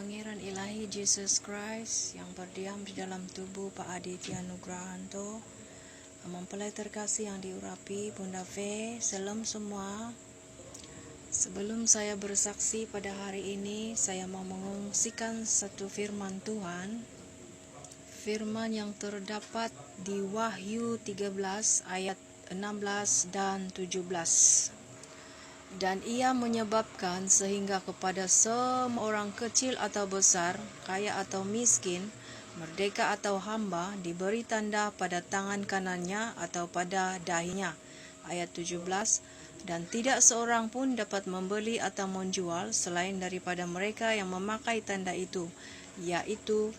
Pangeran Ilahi Jesus Christ yang berdiam di dalam tubuh Pak Aditya Nugrahanto, mempelai terkasih yang diurapi Bunda V, salam semua. Sebelum saya bersaksi pada hari ini, saya mau mengungsikan satu firman Tuhan. Firman yang terdapat di Wahyu 13 ayat 16 dan 17. Dan ia menyebabkan sehingga kepada semua orang kecil atau besar, kaya atau miskin, merdeka atau hamba, diberi tanda pada tangan kanannya atau pada dahinya. Ayat 17. Dan tidak seorang pun dapat membeli atau menjual selain daripada mereka yang memakai tanda itu, yaitu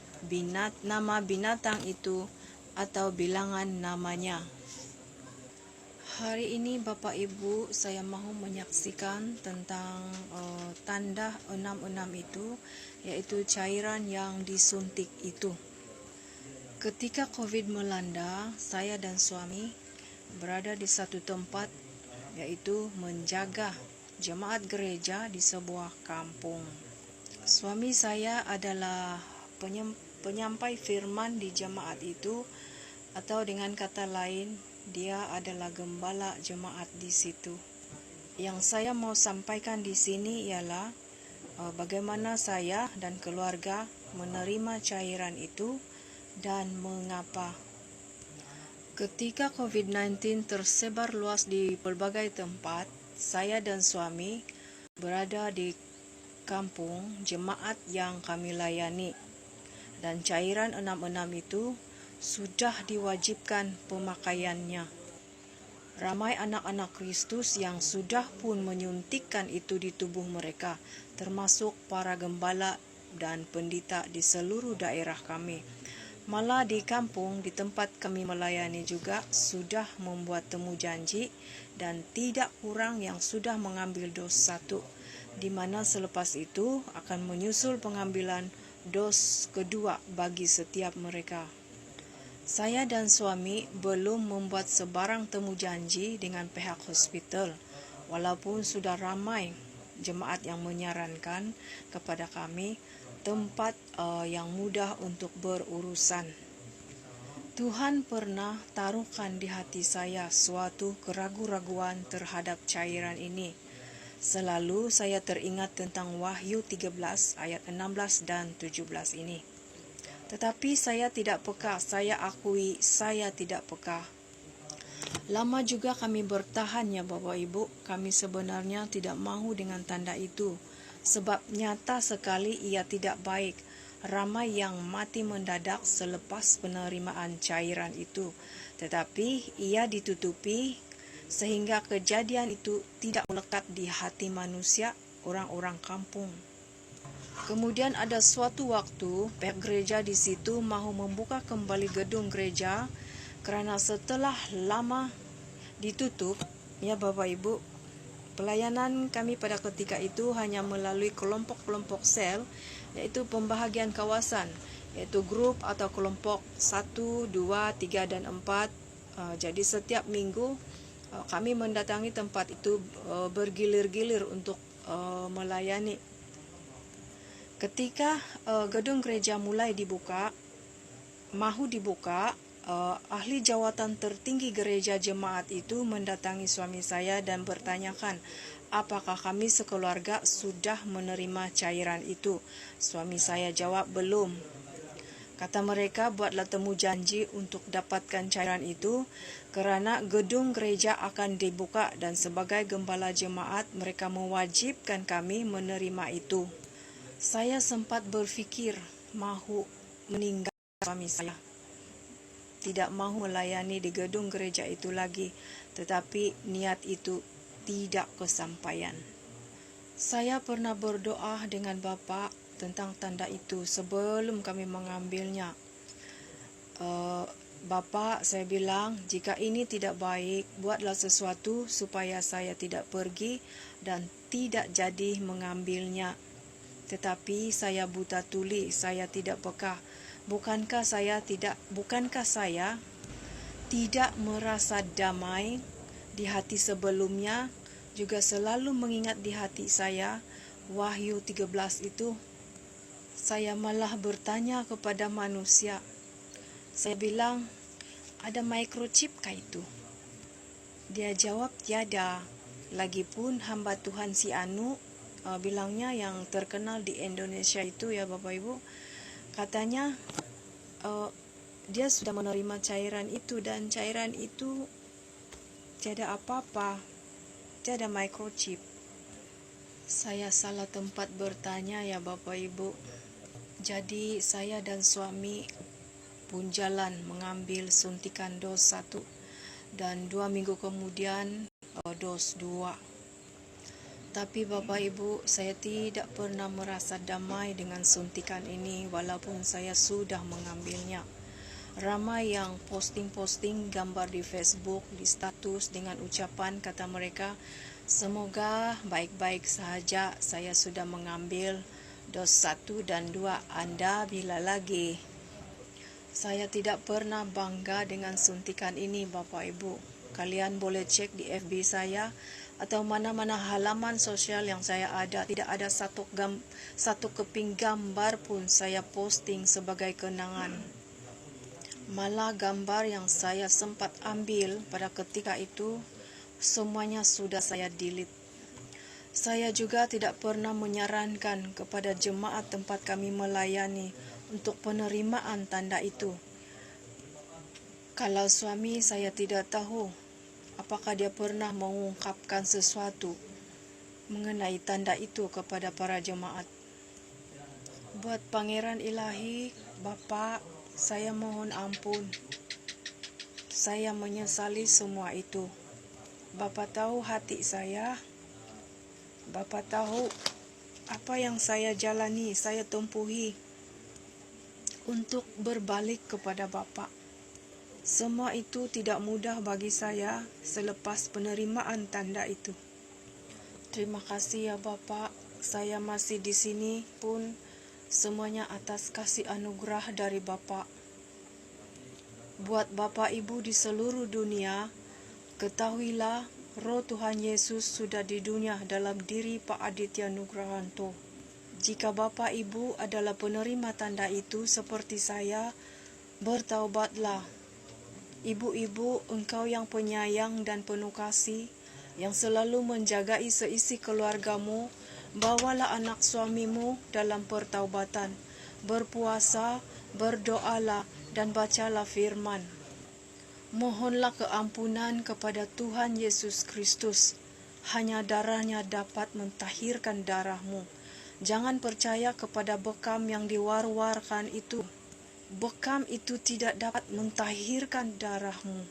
nama binatang itu atau bilangan namanya. Hari ini Bapak Ibu, saya mahu menyaksikan tentang tanda 66 itu, yaitu cairan yang disuntik itu. Ketika COVID melanda, saya dan suami berada di satu tempat, yaitu menjaga jemaat gereja di sebuah kampung. Suami saya adalah penyampai firman di jemaat itu, atau dengan kata lain, dia adalah gembala jemaat di situ. Yang saya mau sampaikan di sini ialah bagaimana saya dan keluarga menerima cairan itu dan mengapa. Ketika COVID-19 tersebar luas di berbagai tempat, saya dan suami berada di kampung jemaat yang kami layani. Dan cairan 66 itu sudah diwajibkan pemakaiannya. Ramai anak-anak Kristus yang sudah pun menyuntikkan itu di tubuh mereka, termasuk para gembala dan pendeta di seluruh daerah kami. Malah di kampung, di tempat kami melayani juga, sudah membuat temu janji dan tidak kurang yang sudah mengambil dos 1, di mana selepas itu akan menyusul pengambilan dos kedua bagi setiap mereka. Saya dan suami belum membuat sebarang temu janji dengan pihak hospital, walaupun sudah ramai jemaat yang menyarankan kepada kami tempat yang mudah untuk berurusan. Tuhan pernah taruhkan di hati saya suatu keraguan-raguan terhadap cairan ini. Selalu saya teringat tentang Wahyu 13 ayat 16 dan 17 ini. Tetapi saya tidak peka, saya akui saya tidak peka. Lama juga kami bertahan ya Bapak Ibu, kami sebenarnya tidak mahu dengan tanda itu. Sebab nyata sekali ia tidak baik. Ramai yang mati mendadak selepas penerimaan cairan itu. Tetapi ia ditutupi sehingga kejadian itu tidak melekat di hati manusia, orang-orang kampung. Kemudian ada suatu waktu pihak gereja di situ mahu membuka kembali gedung gereja kerana setelah lama ditutup, ya Bapak Ibu, pelayanan kami pada ketika itu hanya melalui kelompok-kelompok sel, yaitu pembahagian kawasan, yaitu grup atau kelompok 1, 2, 3, dan 4. Jadi setiap minggu kami mendatangi tempat itu bergilir-gilir untuk melayani. Ketika gedung gereja mulai mahu dibuka, ahli jawatan tertinggi gereja jemaat itu mendatangi suami saya dan bertanyakan apakah kami sekeluarga sudah menerima cairan itu. Suami saya jawab belum. Kata mereka, buatlah temu janji untuk dapatkan cairan itu kerana gedung gereja akan dibuka dan sebagai gembala jemaat mereka mewajibkan kami menerima itu. Saya sempat berfikir mahu meninggal suami saya. Tidak mahu melayani di gedung gereja itu lagi, tetapi niat itu tidak kesampaian. Saya pernah berdoa dengan Bapa tentang tanda itu sebelum kami mengambilnya. Bapa, saya bilang, jika ini tidak baik, buatlah sesuatu supaya saya tidak pergi dan tidak jadi mengambilnya. Tetapi saya buta tuli, saya tidak peka. Bukankah saya tidak merasa damai di hati sebelumnya, juga selalu mengingat di hati saya Wahyu 13 itu. Saya malah bertanya kepada manusia. Saya bilang, ada microchip kah itu? Dia jawab, tiada. Lagipun hamba Tuhan si Anu, bilangnya yang terkenal di Indonesia itu ya Bapak Ibu, katanya dia sudah menerima cairan itu dan cairan itu tiada apa-apa, tiada microchip. Saya salah tempat bertanya ya Bapak Ibu. Jadi saya dan suami pun jalan mengambil suntikan dos 1 dan 2 minggu kemudian dos 2. Tapi Bapak Ibu, saya tidak pernah merasa damai dengan suntikan ini walaupun saya sudah mengambilnya. Ramai yang posting-posting gambar di Facebook, di status dengan ucapan kata mereka, semoga baik-baik sahaja, saya sudah mengambil dos 1 dan 2, Anda bila lagi? Saya tidak pernah bangga dengan suntikan ini Bapak Ibu. Kalian boleh cek di FB saya atau mana-mana halaman sosial yang saya ada. Tidak ada satu keping gambar pun saya posting sebagai kenangan. Malah gambar yang saya sempat ambil pada ketika itu, semuanya sudah saya delete. Saya juga tidak pernah menyarankan kepada jemaat tempat kami melayani untuk penerimaan tanda itu. Kalau suami saya tidak tahu apakah dia pernah mengungkapkan sesuatu mengenai tanda itu kepada para jemaat. Buat Pangeran Ilahi, Bapak, saya mohon ampun. Saya menyesali semua itu. Bapak tahu hati saya. Bapak tahu apa yang saya jalani, saya tempuhi untuk berbalik kepada Bapak. Semua itu tidak mudah bagi saya selepas penerimaan tanda itu. Terima kasih ya Bapak, saya masih di sini pun semuanya atas kasih anugerah dari Bapak. Buat Bapak Ibu di seluruh dunia, ketahuilah Roh Tuhan Yesus sudah di dunia dalam diri Pak Aditya Nugrahanto. Jika Bapak Ibu adalah penerima tanda itu seperti saya, bertaubatlah. Ibu-ibu, engkau yang penyayang dan penuh kasih, yang selalu menjagai seisi keluargamu, bawalah anak suamimu dalam pertaubatan, berpuasa, berdoalah, dan bacalah firman. Mohonlah keampunan kepada Tuhan Yesus Kristus. Hanya darahnya dapat mentahirkan darahmu. Jangan percaya kepada bekam yang diwar-warkan itu. Bekam itu tidak dapat mentahirkan darahmu.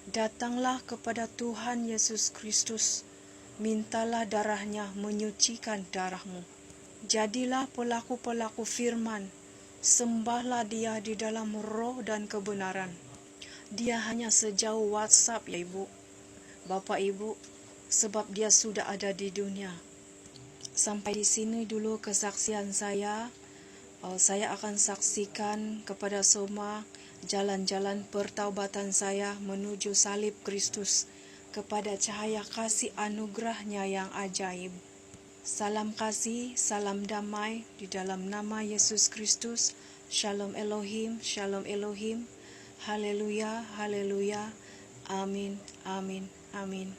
Datanglah kepada Tuhan Yesus Kristus. Mintalah darahnya menyucikan darahmu. Jadilah pelaku-pelaku firman. Sembahlah dia di dalam roh dan kebenaran. Dia hanya sejauh WhatsApp ya Ibu, Bapak Ibu, sebab dia sudah ada di dunia. Sampai di sini dulu kesaksian saya. Saya akan saksikan kepada semua jalan-jalan pertaubatan saya menuju salib Kristus kepada cahaya kasih anugerahnya yang ajaib. Salam kasih, salam damai di dalam nama Yesus Kristus. Shalom Elohim, Shalom Elohim. Haleluya, haleluya, amin, amin, amin.